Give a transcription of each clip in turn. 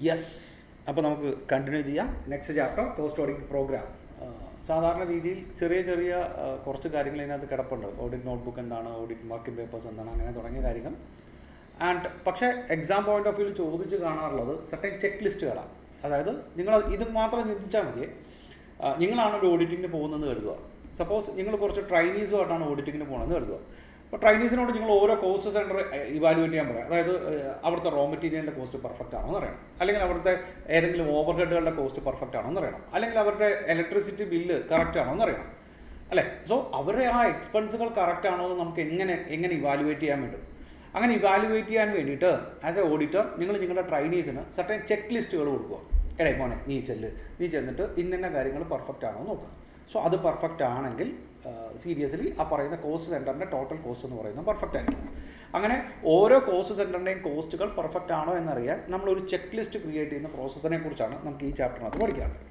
Yes, അപ്പോൾ നമുക്ക് continue ചെയ്യാം. Next chapter cost audit program. സാധാരണ രീതിയിൽ ചെറിയ ചെറിയ കുറച്ച് കാര്യങ്ങൾ ഇതിനകത്ത് കിടപ്പുണ്ട്. ഓഡിറ്റ് നോട്ട്ബുക്ക് എന്താണ്, ഓഡിറ്റ് വർക്കിംഗ് പേപ്പേഴ്സ് എന്താണ്, അങ്ങനെ തുടങ്ങിയ കാര്യങ്ങൾ. പക്ഷേ എക്സാം പോയിന്റ് ഓഫ് വ്യൂവിൽ ചോദിച്ച് കാണാറുള്ളത് സെർട്ടൻ ചെക്ക് ലിസ്റ്റുകളാണ്. അതായത് നിങ്ങൾ ഇത് മാത്രം ചിന്തിച്ചാൽ മതിയേ. നിങ്ങളാണ് ഒരു ഓഡിറ്റിങ്ങിന് പോകുന്നതെന്ന് കരുതുക. സപ്പോസ് നിങ്ങൾ കുറച്ച് ട്രെയിനീസുമായിട്ടാണ് ഓഡിറ്റിങ്ങിന് പോകുന്നതെന്ന് കരുതുക. അപ്പോൾ ട്രെയിനീസിനോട് നിങ്ങൾ ഓരോ കോസ്റ്റ് സെൻറ്റർ ഇവാലുവേറ്റ് ചെയ്യാൻ പറയാം. അതായത് അവിടുത്തെ റോ മെറ്റീരിയലിൻ്റെ കോസ്റ്റ് പെർഫെക്റ്റ് ആണോ എന്ന് അറിയണം, അല്ലെങ്കിൽ അവിടുത്തെ ഏതെങ്കിലും ഓവർ ഹെഡുകളുടെ കോസ്റ്റ് പെർഫെക്റ്റ് ആണോ എന്ന് അറിയണം, അല്ലെങ്കിൽ അവരുടെ ഇലക്ട്രിസിറ്റി ബില്ല് കറക്റ്റ് ആണോ എന്ന് അറിയണം, അല്ലേ? സോ അവരുടെ ആ എക്സ്പെൻസുകൾ കറക്റ്റ് ആണോ എന്ന് നമുക്ക് എങ്ങനെ ഇവാലുവേറ്റ് ചെയ്യാൻ പറ്റും? അങ്ങനെ ഇവാലുവേറ്റ് ചെയ്യാൻ വേണ്ടിയിട്ട് ആസ് എ ഓഡിറ്റർ നിങ്ങൾ നിങ്ങളുടെ ട്രെയിനീസിന് സർട്ടൻ ചെക്ക് ലിസ്റ്റുകൾ കൊടുക്കുക. എടേ മോനെ നീ ചെന്നിട്ട് ഇന്ന കാര്യങ്ങൾ പെർഫെക്റ്റ് ആണോ എന്ന് നോക്കുക. സോ അത് പെർഫെക്റ്റ് ആണെങ്കിൽ സീരിയസ്ലി ആ പറയുന്ന കോസ്റ്റ് സെൻറ്ററിൻ്റെ ടോട്ടൽ കോസ്റ്റ് എന്ന് പറയുന്നത് പെർഫെക്റ്റ് ആയിരിക്കും. അങ്ങനെ ഓരോ കോസ്റ്റ് സെൻറ്ററിൻ്റെയും കോസ്റ്റുകൾ പെർഫെക്റ്റ് ആണോ എന്നറിയാൻ നമ്മളൊരു ചെക്ക് ലിസ്റ്റ് ക്രിയേറ്റ് ചെയ്യുന്ന പ്രോസസ്സിനെ കുറിച്ചാണ് നമുക്ക് ഈ ചാപ്റ്ററിനകത്ത് പഠിക്കാറുള്ളത്.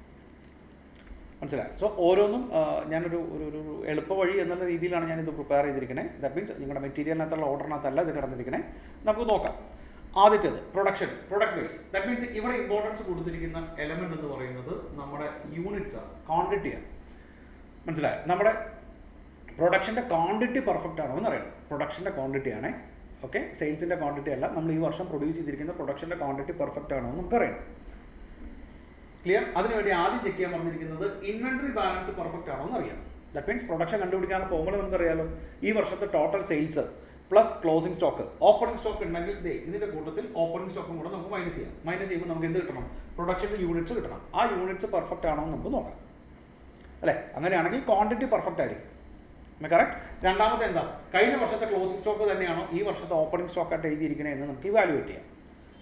മനസ്സിലായി? സോ ഓരോന്നും ഞാനൊരു ഒരു എളുപ്പ വഴി എന്നുള്ള രീതിയിലാണ് ഞാനിത് പ്രിപ്പയർ ചെയ്തിരിക്കുന്നത്. ദാറ്റ് മീൻസ് നിങ്ങളുടെ മെറ്റീരിയലിനകത്തുള്ള ഓർഡറിനകത്തല്ല ഇത് കിടന്നിരിക്കുന്നത്. നമുക്ക് നോക്കാം. ആദ്യത്തേത് പ്രൊഡക്റ്റ് ബേസ്. ദാറ്റ് മീൻസ് ഇവിടെ ഇമ്പോർട്ടൻസ് കൊടുത്തിരിക്കുന്ന എലമെന്റ് എന്ന് പറയുന്നത് നമ്മുടെ യൂണിറ്റ്സ് ആണ്, ക്വാണ്ടിറ്റിയാണ്. മനസ്സിലായി? നമ്മുടെ പ്രൊഡക്ഷൻ്റെ ക്വാണ്ടിറ്റി പെർഫെക്റ്റ് ആണോ എന്ന് അറിയണം. പ്രൊഡക്ഷൻ്റെ ക്വാണ്ടിറ്റിയാണ്, ഓക്കെ, സെയിൽസിൻ്റെ ക്വാണ്ടിറ്റി അല്ല. നമ്മൾ ഈ വർഷം പ്രൊഡ്യൂസ് ചെയ്തിരിക്കുന്ന പ്രൊഡക്ഷൻ്റെ ക്വാണ്ടിറ്റി പെർഫെക്റ്റ് ആണോ എന്ന് നമുക്കറിയണം. ക്ലിയർ? അതിനുവേണ്ടി ആദ്യം ചെക്ക് ചെയ്യാൻ പറഞ്ഞിരിക്കുന്നത് ഇൻവെന്ററി ബാലൻസ് പെർഫെക്റ്റ് ആണോ എന്ന് അറിയാം. ദാറ്റ് മീൻസ് പ്രൊഡക്ഷൻ കണ്ടുപിടിക്കാനുള്ള ഫോർമുല നമുക്കറിയാലോ. ഈ വർഷത്തെ total sales plus closing stock. Opening stock ഉണ്ടെങ്കിൽ ഇതിന്റെ കൂട്ടത്തിൽ ഓപ്പണിംഗ് സ്റ്റോക്കും കൂടെ നമുക്ക് മൈനസ് ചെയ്യാം. മൈനസ് ചെയ്യുമ്പോൾ നമുക്ക് എന്ത് കിട്ടണം? പ്രൊഡക്ഷൻ്റെ യൂണിറ്റ്സ് കിട്ടണം. ആ യൂണിറ്റ്സ് പെർഫെക്റ്റ് ആണോ എന്ന് നമുക്ക് നോക്കാം, അല്ലേ? അങ്ങനെയാണെങ്കിൽ ക്വാണ്ടിറ്റി പെർഫെക്റ്റ് ആയിരിക്കും. കറക്റ്റ്. രണ്ടാമത്തെ എന്താ? കഴിഞ്ഞ വർഷത്തെ ക്ലോസിംഗ് സ്റ്റോക്ക് തന്നെയാണോ ഈ വർഷത്തെ ഓപ്പണിംഗ് സ്റ്റോക്ക് ആയിട്ട് എഴുതിയിരിക്കുന്നത് എന്ന് നമുക്ക് ഇവാലുവേറ്റ് ചെയ്യാം.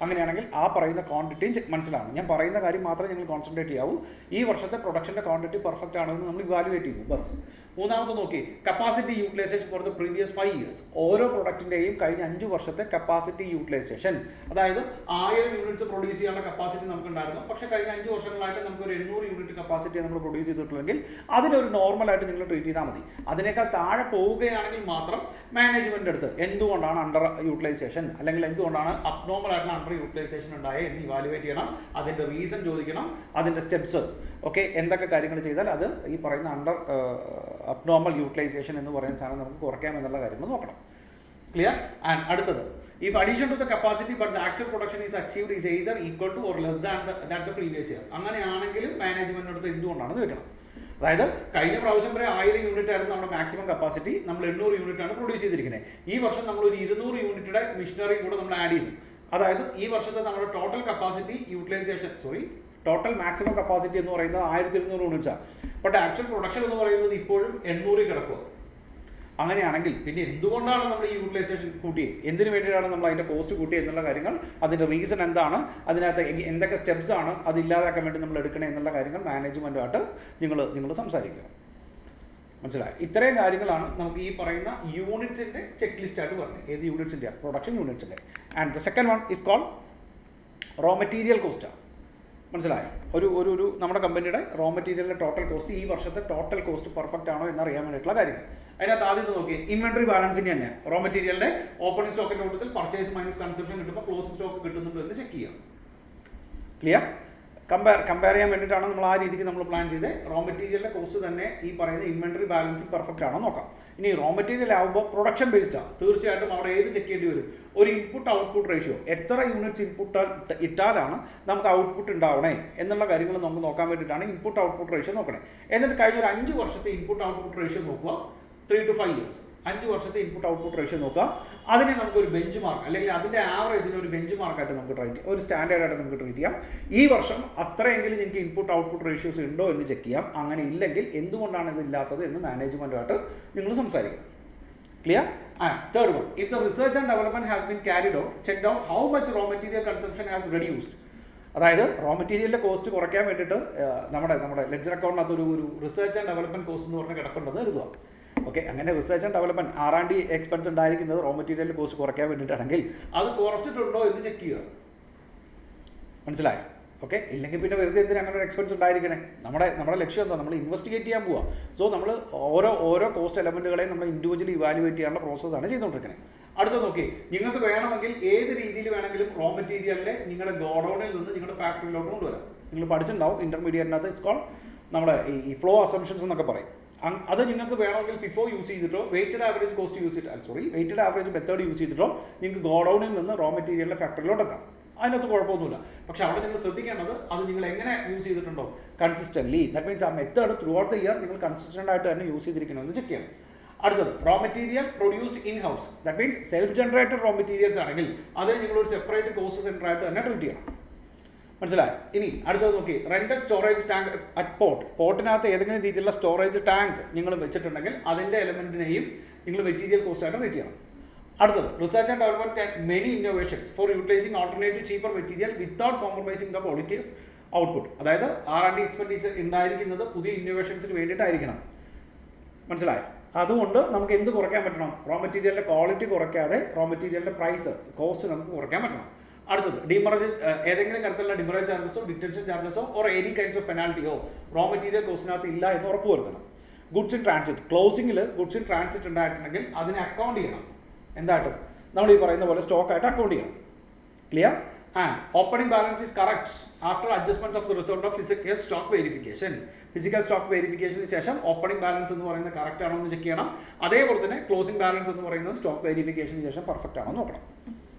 അങ്ങനെയാണെങ്കിൽ ആ പറയുന്ന ക്വാണ്ടിറ്റിയും മനസ്സിലാവും. ഞാൻ പറയുന്ന കാര്യം മാത്രമേ നിങ്ങൾ കോൺസെൻട്രേറ്റ് ചെയ്യാവൂ. ഈ വർഷത്തെ പ്രൊഡക്ഷൻ്റെ ക്വാണ്ടിറ്റി പെർഫെക്റ്റ് ആണോ എന്ന് നമ്മൾ ഇവാലുവേറ്റ് ചെയ്യുന്നു. ബസ്. മൂന്നാമത്തെ നോക്കി capacity utilization for the previous 5 years. ഓരോ പ്രൊഡക്റ്റിൻ്റെയും കഴിഞ്ഞ 5 വർഷത്തെ കപ്പാസിറ്റി യൂട്ടിലൈസേഷൻ. അതായത് 1000 യൂണിറ്റ്സ് പ്രൊഡ്യൂസ് ചെയ്യാനുള്ള കപ്പാസിറ്റി നമുക്കുണ്ടായിരുന്നു. പക്ഷേ കഴിഞ്ഞ 5 വർഷങ്ങളായിട്ട് നമുക്ക് ഒരു 800 യൂണിറ്റ് കപ്പാസിറ്റി നമ്മൾ പ്രൊഡ്യൂസ് ചെയ്തിട്ടുണ്ടെങ്കിൽ അതിനൊരു നോർമലായിട്ട് നിങ്ങൾ ട്രീറ്റ് ചെയ്താൽ മതി. അതിനേക്കാൾ താഴെ പോവുകയാണെങ്കിൽ മാത്രം മാനേജ്മെൻ്റ് അടുത്ത് എന്തുകൊണ്ടാണ് അണ്ടർ യൂട്ടിലൈസേഷൻ അല്ലെങ്കിൽ എന്തുകൊണ്ടാണ് അബ്നോർമൽ ആയിട്ടുള്ള അണ്ടർ യൂട്ടിലൈസേഷൻ ഉണ്ടായത് എന്ന് ഇവാലുവേറ്റ് ചെയ്യണം. അതിൻ്റെ റീസൺ ചോദിക്കണം, അതിൻ്റെ സ്റ്റെപ്സ്, ഓക്കെ, എന്തൊക്കെ കാര്യങ്ങൾ ചെയ്താൽ അത് ഈ പറയുന്ന അണ്ടർ അബ്നോർമൽ യൂട്ടിലൈസേഷൻ എന്ന് പറയുന്ന സാധനം നമുക്ക് കുറയ്ക്കാം എന്നുള്ള കാര്യങ്ങൾ നോക്കണം. ക്ലിയർ? ആൻഡ് അടുത്തത്, if addition to the capacity but the actual production is achieved is either equal to or less than the previous year. അങ്ങനെയാണെങ്കിലും മാനേജ്മെൻറ്റിൻ്റെ അടുത്ത് എന്തുകൊണ്ടാണെന്ന് വെക്കണം. അതായത് കഴിഞ്ഞ പ്രാവശ്യം വരെ 1000 യൂണിറ്റ് ആയിരുന്നു നമ്മുടെ മാക്സിമം കപ്പാസിറ്റി. നമ്മൾ 800 യൂണിറ്റ് ആണ് പ്രൊഡ്യൂസ് ചെയ്തിരിക്കുന്നത്. ഈ വർഷം നമ്മൾ ഒരു 200 യൂണിറ്റുടെ മിഷനറി കൂടെ നമ്മൾ ആഡ് ചെയ്തു. അതായത് ഈ വർഷത്തെ നമ്മുടെ total capacity utilization total maximum capacity എന്ന് പറയുന്നത് 1200 യൂണിറ്റ്സാണ്. ബട്ട് ആക്ച്വൽ പ്രൊഡക്ഷൻ എന്ന് പറയുന്നത് ഇപ്പോഴും 800 കിടക്കുക. അങ്ങനെയാണെങ്കിൽ പിന്നെ എന്തുകൊണ്ടാണ് നമ്മൾ ഈ യൂട്ടിലൈസേഷൻ കൂട്ടിയത്, എന്തിനു വേണ്ടിയിട്ടാണ് നമ്മൾ അതിൻ്റെ കോസ്റ്റ് കൂട്ടിയത് എന്നുള്ള കാര്യങ്ങൾ, അതിൻ്റെ റീസൺ എന്താണ്, അതിനകത്ത് എന്തൊക്കെ സ്റ്റെപ്സ് ആണ് അത് ഇല്ലാതാക്കാൻ വേണ്ടി നമ്മൾ എടുക്കണേ എന്നുള്ള കാര്യങ്ങൾ മാനേജ്മെൻറ്റുമായിട്ട് നിങ്ങൾ സംസാരിക്കുക. മനസ്സിലായി? ഇത്രയും കാര്യങ്ങളാണ് നമുക്ക് ഈ പറയുന്ന യൂണിറ്റ്സിൻ്റെ ചെക്ക് ലിസ്റ്റ് ആയിട്ട് പറഞ്ഞത്. ഏത് യൂണിറ്റ്സിൻ്റെ? പ്രൊഡക്ഷൻ യൂണിറ്റ്സിൻ്റെ. And the second one is called raw material കോസ്റ്റാണ്. മനസ്സിലായോ? ഒരു നമ്മുടെ കമ്പനിയുടെ റോ മെറ്റീരിയലിൻ്റെ ടോട്ടൽ കോസ്റ്റ്, ഈ വർഷത്തെ ടോട്ടൽ കോസ്റ്റ് പെർഫെക്റ്റ് ആണോ എന്നറിയാൻ വേണ്ടിയിട്ടുള്ള കാര്യങ്ങൾ. അതിനകത്ത് ആദ്യം നോക്കി ഇൻവെന്ററി ബാലൻസിങ് തന്നെ റോ മെറ്റീരിയലിൻ്റെ ഓപ്പണിംഗ് സ്റ്റോക്കിൻ്റെ കൂട്ടത്തിൽ പർച്ചേസ് മൈനസ് കൺസപ്ഷൻ കിട്ടുമ്പോൾ ക്ലോസിംഗ് സ്റ്റോക്ക് കിട്ടുന്നുണ്ടോ എന്ന് ചെക്ക് ചെയ്യാം. ക്ലിയർ? കമ്പയർ ചെയ്യാൻ വേണ്ടിയിട്ടാണ് നമ്മൾ ആ രീതിക്ക് നമ്മൾ പ്ലാൻ ചെയ്ത് റോ മെറ്റീരിയലിൻ്റെ കോസ്റ്റ് തന്നെ ഈ പറയുന്ന ഇൻവെന്ററി ബാലൻസിങ് പെർഫെക്റ്റ് ആണോ നോക്കാം. ഇനി റോ മെറ്റീരിയൽ ആകുമ്പോൾ പ്രൊഡക്ഷൻ ബേസ്ഡ് ആണ്. തീർച്ചയായിട്ടും അവിടെ ഏത് ചെക്ക് ചെയ്യേണ്ടി വരും? ഒരു ഇൻപുട്ട് ഔട്ട്പുട്ട് റേഷ്യോ, എത്ര യൂണിറ്റ്സ് ഇട്ടാലാണ് നമുക്ക് ഔട്ട്പുട്ട് ഉണ്ടാവണേ എന്നുള്ള കാര്യങ്ങൾ നമുക്ക് നോക്കാൻ വേണ്ടിയിട്ടാണ് ഇൻപുട്ട് ഔട്ട്പുട്ട് റേഷ്യോ നോക്കണേ. എന്നിട്ട് കഴിഞ്ഞ ഒരു 5 വർഷത്തെ ഇൻപുട്ട് ഔട്ട്പുട്ട് റേഷ്യോ നോക്കുക. 3 to 5 years 5 വർഷത്തെ ഇൻപുട്ട് ഔട്ട്പുട്ട് റേഷ്യോ നോക്കുക. അതിനെ നമുക്കൊരു ബെഞ്ച് മാർക്ക് അല്ലെങ്കിൽ അതിൻ്റെ ആവറേജിന് ഒരു ബെഞ്ച് മാർക്കായിട്ട് നമുക്ക് ഒരു സ്റ്റാൻഡേർഡായിട്ട് നമുക്ക് ട്രീറ്റ് ചെയ്യാം. ഈ വർഷം അത്രയെങ്കിലും നിങ്ങൾക്ക് ഇൻപുട്ട് ഔട്ട്പുട്ട് റേഷ്യോസ് ഉണ്ടോ എന്ന് ചെക്ക് ചെയ്യാം. അങ്ങനെ ഇല്ലെങ്കിൽ എന്തുകൊണ്ടാണ് ഇത് ഇല്ലാത്തത് എന്ന് മാനേജ്മെൻറ്റുമായിട്ട് നിങ്ങൾ സംസാരിക്കണം. Clear? And third one, if the research and development has been carried out, check out how much raw material consumption has reduced. അതായത് റോ മെറ്റീരിയലിൻ്റെ കോസ്റ്റ് കുറയ്ക്കാൻ വേണ്ടിയിട്ട് നമ്മുടെ ലെഡ്ജർ അക്കൗണ്ടിനകത്ത് ഒരു റിസർച്ച് ആൻഡ് ഡെവലപ്മെന്റ് കോസ്റ്റ് എന്ന് പറഞ്ഞ് കിടക്കേണ്ടത് എഴുതുക. ഓക്കെ, അങ്ങനെ research and development R&D expense ഉണ്ടായിരിക്കുന്നത് റോ മെറ്റീരിയൽ കോസ്റ്റ് കുറയ്ക്കാൻ വേണ്ടിയിട്ടാണെങ്കിൽ അത് കുറച്ചിട്ടുണ്ടോ എന്ന് ചെക്ക് ചെയ്യുക. മനസ്സിലായി? ഓക്കെ, ഇല്ലെങ്കിൽ പിന്നെ വെറുതെ എന്തിനും അങ്ങനെ ഒരു എക്സ്പെൻസ് ഉണ്ടായിരിക്കണേ? നമ്മുടെ ലക്ഷ്യം എന്താ? നമ്മൾ ഇൻവെസ്റ്റിഗേറ്റ് ചെയ്യാൻ പോവുക. സോ നമ്മൾ ഓരോ കോസ്റ്റ് എലമെൻറ്റുകളെയും നമ്മൾ ഇൻഡിവിജ്വലി ഇവാലുവേറ്റ് ചെയ്യാനുള്ള പ്രോസസ്സാണ് ചെയ്തുകൊണ്ടിരിക്കുന്നത്. അടുത്ത നോക്കി, നിങ്ങൾക്ക് വേണമെങ്കിൽ ഏത് രീതിയിൽ വേണമെങ്കിലും റോ മെറ്റീരിയലിനെ നിങ്ങളുടെ ഗോഡൌണിൽ നിന്ന് നിങ്ങളുടെ ഫാക്ടറിയിലോട്ട് കൊണ്ടുവരാം. നിങ്ങൾ പഠിച്ചിട്ടുണ്ടാവും ഇന്റർമീഡിയറ്റിനകത്ത്, ഇറ്റ്സ് കോൾഡ് നമ്മുടെ ഈ ഫ്ലോ അസംഷൻസ് എന്നൊക്കെ പറയും. അത് നിങ്ങൾക്ക് വേണമെങ്കിൽ FIFO യൂസ് ചെയ്തിട്ടോ വെയ്റ്റഡ് ആവറേജ് കോസ്റ്റ് യൂസ് ചെയ്തിട്ടോ വെയ്റ്റഡ് ആവറേജ് മെത്തേഡ് യൂസ് ചെയ്തിട്ടോ നിങ്ങൾക്ക് ഗോഡൌണിൽ നിന്ന് റോ മെറ്റീരിയലിന്റെ ഫാക്ടറിയിലോട്ട് എത്താം. അതിനകത്ത് കുഴപ്പമൊന്നുമില്ല. പക്ഷെ അവിടെ നിങ്ങൾ ശ്രദ്ധിക്കേണ്ടത് അത് നിങ്ങൾ എങ്ങനെ യൂസ് ചെയ്തിട്ടുണ്ടോ, കൺസിസ്റ്റന്റ്ലി. ദാറ്റ് മീൻസ് ആ method throughout the year നിങ്ങൾ കൺസിസ്റ്റന്റ് ആയിട്ട് തന്നെ യൂസ് ചെയ്തിരിക്കണമെന്ന് ചെക്ക് ചെയ്യണം. അടുത്തത് raw material produced in house. That means self generated raw materials ആണെങ്കിൽ അതിന് നിങ്ങളൊരു സെപ്പറേറ്റ് കോസ്റ്റ് സെന്റർ ആയിട്ട് തന്നെ ട്രീറ്റ് ചെയ്യണം. മനസ്സിലായി? ഇനി അടുത്തത് നോക്കി, rented storage tank at port. പോർട്ടിനകത്ത് ഏതെങ്കിലും രീതിയിലുള്ള സ്റ്റോറേജ് ടാങ്ക് നിങ്ങൾ വെച്ചിട്ടുണ്ടെങ്കിൽ അതിന്റെ എലമെന്റിനെയും നിങ്ങൾ മെറ്റീരിയൽ കോസ്റ്റ് ആയിട്ട് ട്രീറ്റ് ചെയ്യണം. അടുത്തത് research and development and many innovations for utilizing alternative cheaper material without compromising the quality output. അതായത് R&D എക്സ്പെൻഡിച്ചർ ഉണ്ടായിരിക്കുന്നത് പുതിയ ഇന്നോവേഷൻസിന് വേണ്ടിയിട്ടായിരിക്കണം. മനസ്സിലായോ? അതുകൊണ്ട് നമുക്ക് എന്ത് കുറയ്ക്കാൻ പറ്റണം? റോ മെറ്റീരിയലിന്റെ ക്വാളിറ്റി കുറയ്ക്കാതെ റോ മെറ്റീരിയലിന്റെ പ്രൈസ് കോസ്റ്റ് നമുക്ക് കുറയ്ക്കാൻ പറ്റണം. അടുത്തത് ഡിമറേജ്, ഏതെങ്കിലും തരത്തിലുള്ള ഡിമറേജ് ചാർജസോ ഡിറ്റൻഷൻ ചാർജസോ ഓർ എനി കൈൻഡ്സ് ഓഫ് പെനാൽറ്റിയോ റോ മെറ്റീരിയൽ കോസ്റ്റിനകത്ത് ഇല്ല എന്ന് ഉറപ്പുവരുത്തണം. ഗുഡ്സ് ഇൻ ട്രാൻസിറ്റ്, ക്ലോസിംഗിൽ ഗുഡ്സ് ഇൻ ട്രാൻസിറ്റ് ഉണ്ടായിട്ടുണ്ടെങ്കിൽ അതിനെ അക്കൗണ്ട് ചെയ്യണം. എന്തായിട്ടും നമ്മൾ ഈ പറയുന്ന പോലെ സ്റ്റോക്ക് ആയിട്ട് അക്കൗണ്ട് ചെയ്യണം. Clear? And opening balance is correct after adjustment of the result of physical stock verification. Physical stock വെരിഫിക്കേഷന് ശേഷം ഓപ്പണിംഗ് ബാലൻസ് എന്ന് പറയുന്നത് കറക്റ്റ് ആണോ എന്ന് ചെക്ക് ചെയ്യണം. അതേപോലെ തന്നെ ക്ലോസിംഗ് ബാലൻസ് എന്ന് പറയുന്നത് സ്റ്റോക്ക് വെരിഫിക്കേഷന് ശേഷം പെർഫെക്റ്റ് ആണോ എന്ന് നോക്കണം.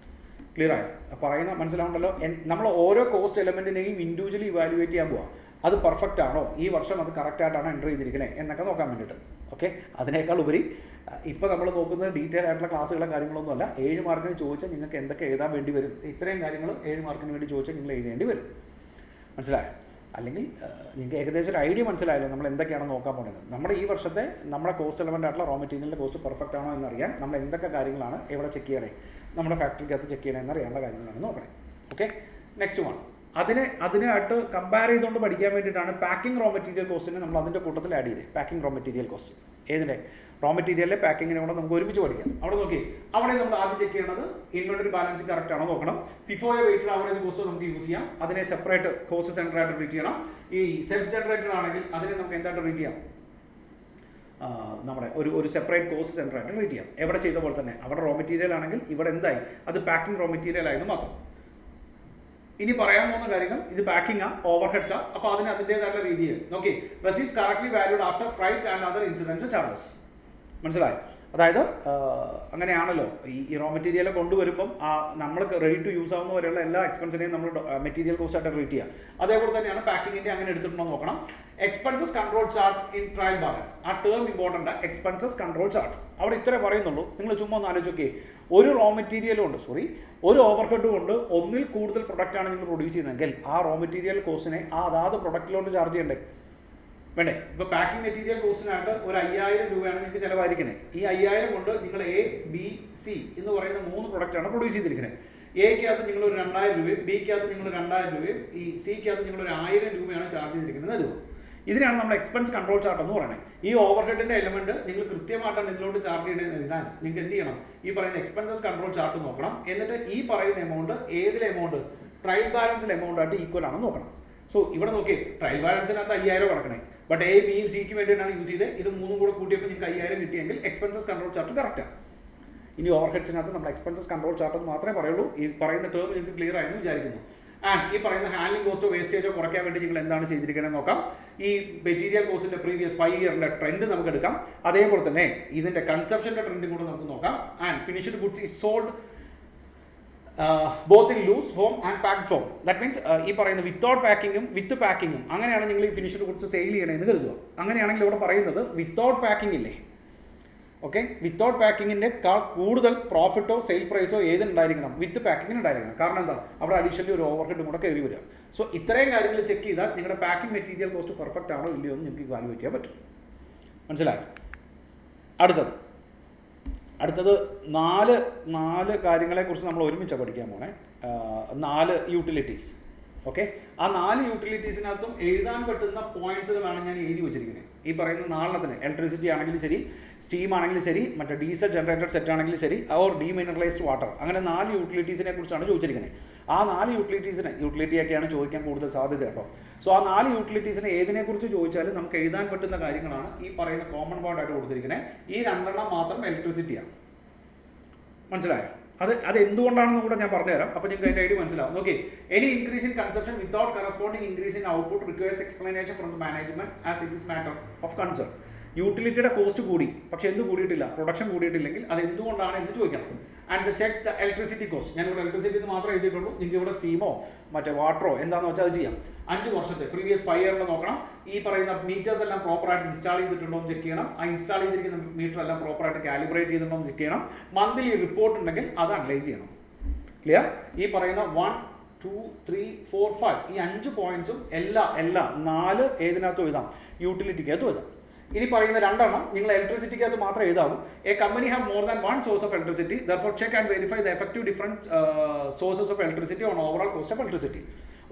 ക്ലിയർ ആയി? പറയുന്ന മനസ്സിലാവുണ്ടല്ലോ. നമ്മൾ ഓരോ കോസ്റ്റ് എലമെന്റിനെയും ഇൻഡിവിജ്വലി ഇവാലുവേറ്റ് ചെയ്യാൻ പോവാം. അത് പെർഫെക്റ്റ് ആണോ, ഈ വർഷം അത് കറക്റ്റ് ആയിട്ടാണോ എൻ്റർ ചെയ്തിരിക്കണേ എന്നൊക്കെ നോക്കാൻ വേണ്ടിയിട്ട്. ഓക്കെ, അതിനേക്കാൾ ഉപരി ഇപ്പോൾ നമ്മൾ നോക്കുന്നത് ഡീറ്റെയിൽ ആയിട്ടുള്ള ക്ലാസ്സുകളോ കാര്യങ്ങളൊന്നുമല്ല. 7 മാർക്കിന് ചോദിച്ചാൽ നിങ്ങൾക്ക് എന്തൊക്കെ എഴുതാൻ വേണ്ടി വരും, ഇത്രയും കാര്യങ്ങൾ 7 മാർക്കിന് വേണ്ടി ചോദിച്ചാൽ നിങ്ങൾ എഴുതേണ്ടി വരും. മനസ്സിലായോ? അല്ലെങ്കിൽ നിങ്ങൾക്ക് ഏകദേശം ഒരു ഐഡിയ മനസ്സിലായല്ലോ നമ്മൾ എന്തൊക്കെയാണെന്ന് നോക്കാൻ പോകുന്നത്. നമ്മുടെ ഈ വർഷത്തെ നമ്മുടെ കോസ്റ്റ് എലമെൻ്റ് ആയിട്ടുള്ള റോ മെറ്റീരിയലിൻ്റെ കോസ്റ്റ് പെർഫെക്റ്റ് ആണോ എന്നറിയാൻ നമ്മൾ എന്തൊക്കെ കാര്യങ്ങളാണ് എവിടെ ചെക്ക് ചെയ്യണേ, നമ്മുടെ ഫാക്ടറിക്കകത്ത് ചെക്ക് ചെയ്യണേ എന്നറിയേണ്ട കാര്യങ്ങളാണ് നോക്കണേ. Okay, next one. അതിനായിട്ട് കമ്പയർ ചെയ്തുകൊണ്ട് പഠിക്കാൻ വേണ്ടിയിട്ടാണ് പാക്കിംഗ് റോ മെറ്റീരിയൽ കോസ്റ്റിനെ നമ്മൾ അതിൻ്റെ കൂട്ടത്തിൽ ആഡ് ചെയ്തത്. പാക്കിംഗ് റോ മെറ്റീരിയൽ കോസ്റ്റ് ഏതിൻ്റെ? റോ മെറ്റീരിയലിലെ പാക്കിങ്ങിനെ കൂടെ നമുക്ക് ഒരുമിച്ച് പഠിക്കാം. അവിടെ നോക്കി, അവിടെ നമ്മൾ ആദ്യം ചെക്ക് ചെയ്യേണ്ടത് ഇൻവെന്ററി ബാലൻസ് കറക്റ്റ് ആണോ നോക്കണം. FIFO വെയ്റ്റഡ് ആവറേജ് കോസ്റ്റ് നമുക്ക് യൂസ് ചെയ്യാം. അതിനെ സെപ്പറേറ്റ് കോസ്റ്റ് സെന്റർ ആയിട്ട് ട്രീറ്റ് ചെയ്യണം. ഈ സെൽഫ് ജനറേറ്റഡ് ആണെങ്കിൽ അതിനെ നമുക്ക് എന്തായിട്ട് ട്രീറ്റ് ചെയ്യാം? നമ്മുടെ ഒരു സെപ്പറേറ്റ് കോസ്റ്റ് സെന്റർ ആയിട്ട് ട്രീറ്റ് ചെയ്യാം. എവിടെ ചെയ്ത പോലെ തന്നെ അവിടെ റോ മെറ്റീരിയൽ ആണെങ്കിൽ ഇവിടെ എന്തായി, അത് പാക്കിംഗ് റോ മെറ്റീരിയൽ ആയിരുന്നു മാത്രം. ഇനി പറയാൻ പോകുന്ന കാര്യങ്ങൾ ഇത് പാക്കിംഗ് ഓവർ ഹെഡ്സാ. അപ്പോൾ അതിന് അതിൻ്റെതായിട്ടുള്ള രീതിയിൽ നോക്കി, receipt correctly valued after freight and other insurance charges. മനസ്സിലായോ? അതായത് അങ്ങനെയാണല്ലോ ഈ റോ മെറ്റീരിയൽ കൊണ്ടുവരുമ്പം നമ്മൾ റെഡി ടു യൂസ് ആവുന്ന വരെയുള്ള എല്ലാ എക്സ്പെൻസിനെയും നമ്മൾ മെറ്റീരിയൽ കോസ്റ്റ് ആയിട്ട് ട്രീറ്റ് ചെയ്യുക. അതേപോലെ തന്നെയാണ് പാക്കിങ്ങിൻ്റെ അങ്ങനെ എടുത്തിട്ടുണ്ടോ നോക്കണം. Expenses control chart in trial balance. ആ term important, expenses control chart. അവിടെ ഇത്രേ പറയുന്നുള്ളൂ. നിങ്ങൾ ചുമ്മാ ഒന്ന് ആലോചിച്ചോക്കെ, ഒരു റോ മെറ്റീരിയലും ഉണ്ട്, ഒരു ഓവർ ഹെഡും കൊണ്ട് ഒന്നിൽ കൂടുതൽ പ്രൊഡക്റ്റാണ് നിങ്ങൾ പ്രൊഡ്യൂസ് ചെയ്യുന്നതെങ്കിൽ ആ റോ മെറ്റീരിയൽ കോസ്റ്റിനെ അതാത് പ്രൊഡക്റ്റിലോട്ട് ചാർജ് ചെയ്യണ്ടേ? വേണ്ടേ? ഇപ്പോൾ പാക്കിംഗ് മെറ്റീരിയൽ കോസ്റ്റിനായിട്ട് ഒരു 5000 രൂപയാണ് നിങ്ങൾക്ക് ചിലവായിരിക്കണേ. ഈ 5000 കൊണ്ട് നിങ്ങൾ ABC എന്ന് പറയുന്ന 3 പ്രൊഡക്റ്റാണ് പ്രൊഡ്യൂസ് ചെയ്തിരിക്കുന്നത്. എക്കകത്ത് നിങ്ങൾ ഒരു 2000 രൂപയും ബിക്കകത്ത് നിങ്ങൾ 2000 രൂപയും ഈ സിക്കകത്ത് നിങ്ങൾ ഒരു 1000 രൂപയാണ് ചാർജ് ചെയ്തിരിക്കുന്നത്. അത് ഇതിനാണ് നമ്മൾ എക്സ്പെൻസ് കൺട്രോൾ ചാർട്ട് എന്ന് പറയുന്നത്. ഈ ഓവർ ഹെഡിന്റെ എലമെന്റ് നിങ്ങൾ കൃത്യമായിട്ടാണ് ഇതിലോട്ട് ചാർജ് ചെയ്യണമെന്ന് എഴുതാൻ നിങ്ങൾക്ക് എന്ത് ചെയ്യണം? ഈ പറയുന്ന എക്സ്പെൻസസ് കൺട്രോൾ ചാർട്ട് നോക്കണം. എന്നിട്ട് ഈ പറയുന്ന എമൗണ്ട് ഏതിലെ എമൗണ്ട്, ട്രയൽ ബാലൻസിലെ എമൗണ്ട് ആയിട്ട് ഈക്വൽ ആണെന്ന് നോക്കണം. സോ ഇവിടെ നോക്കി, ട്രയൽ ബാലൻസിനകത്ത് 5000 കിടക്കണേ, ബട്ട് A, B, C വേണ്ടിയിട്ടാണ് യൂസ് ചെയ്തത്. ഇത് 3 കൂടെ കൂട്ടിയപ്പോൾ നിങ്ങൾക്ക് 5000 കിട്ടിയെങ്കിൽ എക്സ്പെൻസസ് കൺട്രോൾ ചാർട്ട് കറക്റ്റാണ്. ഇനി ഓവർ ഹെഡ്സിനകത്ത് നമ്മൾ എക്സ്പെൻസസ് കൺട്രോൾ ചാർട്ട് എന്ന് മാത്രമേ പറയുള്ളൂ. ഈ പറയുന്ന ടേം നിങ്ങൾക്ക് ക്ലിയർ ആയെന്ന് വിചാരിക്കുന്നു. ആൻഡ് ഈ പറയുന്ന ഹാൻഡ്ലിംഗ് കോസ്റ്റോ വേസ്റ്റേജോ കുറയ്ക്കാൻ വേണ്ടി നിങ്ങൾ എന്താണ് ചെയ്തിരിക്കുന്നത് നോക്കാം. ഈ മെറ്റീരിയൽ കോസ്റ്റിന്റെ പ്രീവിയസ് 5 ഇയറിന്റെ ട്രെൻഡ് നമുക്ക് എടുക്കാം. അതേപോലെ തന്നെ ഇതിന്റെ കൺസപ്ഷന്റെ ട്രെൻഡും കൂടെ നമുക്ക് നോക്കാം. And finished goods is sold both in loose form and packed form. That means ഈ പറയുന്ന വിത്തൗട്ട് പാക്കിങ്ങും വിത്ത് പാക്കിങ്ങും അങ്ങനെയാണ് നിങ്ങൾ ഈ ഫിനിഷ്ഡ് ഗുഡ്സ് സെയിൽ ചെയ്യണമെന്ന് കരുതുക. അങ്ങനെയാണെങ്കിൽ ഇവിടെ പറയുന്നത് വിത്തൗട്ട് പാക്കിംഗ് ഇല്ലേ? ഓക്കെ, വിത്തൗട്ട് പാക്കിങ്ങിൻ്റെ കൂടുതൽ പ്രോഫിറ്റോ സെയിൽ പ്രൈസോ ഏതുണ്ടായിരിക്കണം? വിത്ത് പാക്കിങ്ങിന് ഉണ്ടായിരിക്കണം. കാരണം എന്താ? അവിടെ അഡീഷണലി ഒരു ഓവർ ഹെഡും കൂടെ കയറി വരിക. സോ ഇത്രയും കാര്യങ്ങൾ ചെക്ക് ചെയ്താൽ നിങ്ങളുടെ പാക്കിംഗ് മെറ്റീരിയൽ കോസ്റ്റ് പെർഫെക്റ്റ് ആണോ ഇല്ലയോ എന്ന് നിങ്ങൾക്ക് ഇവാലുവേറ്റ് ചെയ്യാൻ പറ്റും. മനസ്സിലായോ? അടുത്തത് 4 കാര്യങ്ങളെക്കുറിച്ച് നമ്മൾ ഒരുമിച്ച് പഠിക്കാൻ പോണേ. 4 യൂട്ടിലിറ്റീസ്. ഓക്കെ, ആ 4 യൂട്ടിലിറ്റീസിനകത്തും എഴുതാൻ പറ്റുന്ന പോയിന്റ്സുകളാണ് ഞാൻ എഴുതി വെച്ചിരിക്കുന്നത്. ഈ പറയുന്ന 4 ഇലക്ട്രിസിറ്റി ആണെങ്കിലും ശരി, സ്റ്റീം ആണെങ്കിലും ശരി, മറ്റേ ഡീസൽ ജനറേറ്റഡ് സെറ്റ് ആണെങ്കിലും ശരി, ഓർ ഡീമിനറലൈസ്ഡ് വാട്ടർ, അങ്ങനെ 4 യൂട്ടിലിറ്റീസിനെ കുറിച്ചാണ് ചോദിച്ചിരിക്കുന്നത്. ആ 4 യൂട്ടിലിറ്റിയൊക്കെയാണ് ചോദിക്കാൻ കൂടുതൽ സാധ്യത കേട്ടോ. സോ ആ 4 യൂട്ടിലിറ്റീസിനെ ഏതിനെക്കുറിച്ച് ചോദിച്ചാലും നമുക്ക് എഴുതാൻ പറ്റുന്ന കാര്യങ്ങളാണ് ഈ പറയുന്ന കോമൺ പാർട്ടായിട്ട് കൊടുത്തിരിക്കുന്നത്. ഈ 2 മാത്രം ഇലക്ട്രിസിറ്റിയാണ്. മനസ്സിലായോ? അത് എന്തുകൊണ്ടാണെന്ന് കൂടെ ഞാൻ പറഞ്ഞുതരാം. അപ്പോൾ നിങ്ങൾക്ക് അതിൻ്റെ ഐഡിയ മനസ്സിലാവും. Okay, any increase in consumption without corresponding increase in output requires explanation from the management as it is matter of concern. യൂട്ടിലിറ്റിയുടെ കോസ്റ്റ് കൂടി, പക്ഷേ എന്ത് കൂടിയിട്ടില്ല, പ്രൊഡക്ഷൻ കൂടിയിട്ടില്ലെങ്കിൽ അത് എന്തുകൊണ്ടാണ് എന്ന് ചോദിക്കണം. And check the electricity cost. ഞാൻ ഇവിടെ ഇലക്ട്രിസിറ്റി മാത്രമേ എഴുതിയിട്ടുള്ളൂ. നിങ്ങൾക്ക് ഇവിടെ സ്റ്റീമോ മറ്റേ വാട്ടറോ എന്താണെന്ന് വെച്ചാൽ അത് ചെയ്യാം. 5 വർഷത്തെ പ്രീവിയസ് 5 ഇയറിൽ നോക്കണം. ഈ പറയുന്ന മീറ്റേഴ്സ് എല്ലാം പ്രോപ്പറായിട്ട് ഇൻസ്റ്റാൾ ചെയ്തിട്ടുണ്ടോ എന്ന് ചെക്ക് ചെയ്യണം. ആ ഇൻസ്റ്റാൾ ചെയ്തിരിക്കുന്ന മീറ്റർ എല്ലാം പ്രോപ്പറായിട്ട് കാലിബ്രേറ്റ് ചെയ്തിട്ടുണ്ടോ എന്ന് ചെക്ക് ചെയ്യണം. മന്ത്ലി റിപ്പോർട്ട് ഉണ്ടെങ്കിൽ അത് അനലൈസ് ചെയ്യണം. ക്ലിയർ? ഈ പറയുന്ന 1, 2, 3, 4, 5 ഈ 5 പോയിന്റ്സും എല്ലാം 4 ഏതിനകത്തും എഴുതാം, യൂട്ടിലിറ്റിക്കകത്തും എഴുതാം. ഇനി പറയുന്ന 2 എണ്ണം നിങ്ങൾ ഇലക്ട്രിസിറ്റിക്കകത്ത് മാത്രമേ എഴുതാവൂ. A company have more than 1 source of electricity, therefore check and verify the effective different sources of electricity on overall cost of electricity.